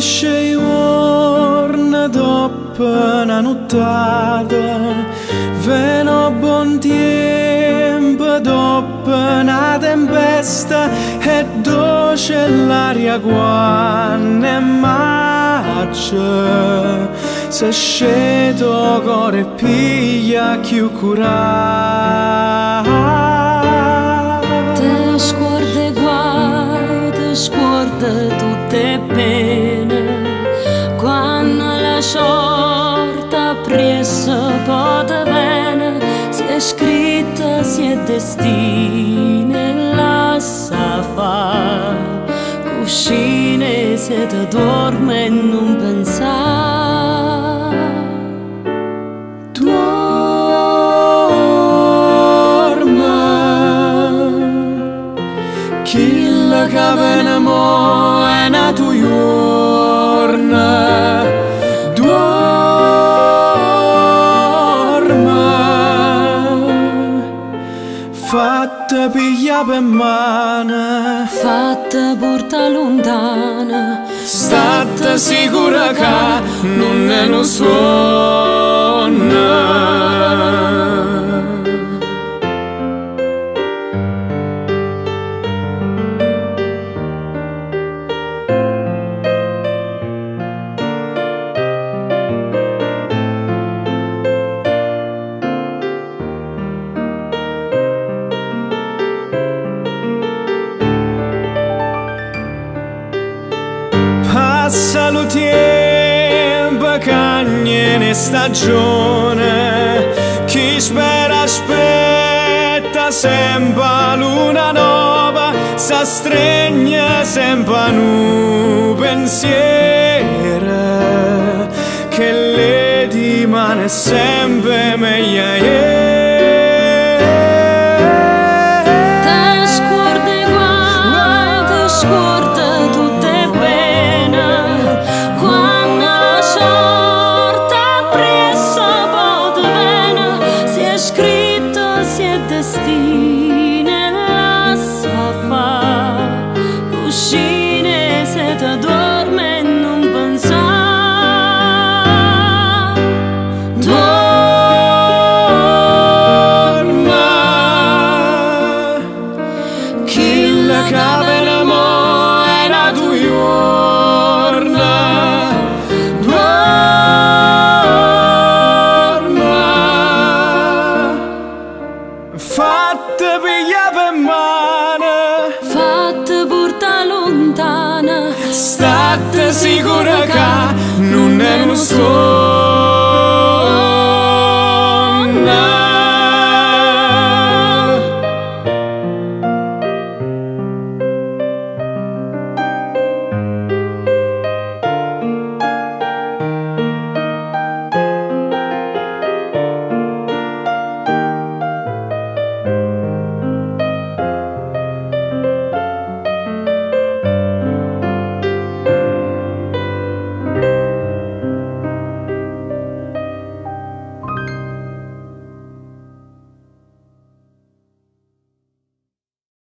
finisce i giorni dopo una nottata, veno buon tempo dopo una tempesta, e dolce l'aria quando è marcia, se sceto cuore piglia più curare. Te scorda guai, te scorda tutte pene, quando la sorta presso pot bene, si è scritta, si è destino, la sa fa, cuscine se te dorme e non pensare. Chilla che viene mo è nato giorno, dorme, fatta piglia per mano, fatta porta lontana, state sicura che non è uno suono. Passa lo tempo che ne stagione, chi spera aspetta sempre luna nuova, sa stregna sempre un pensiero, che le dimane sempre meglio.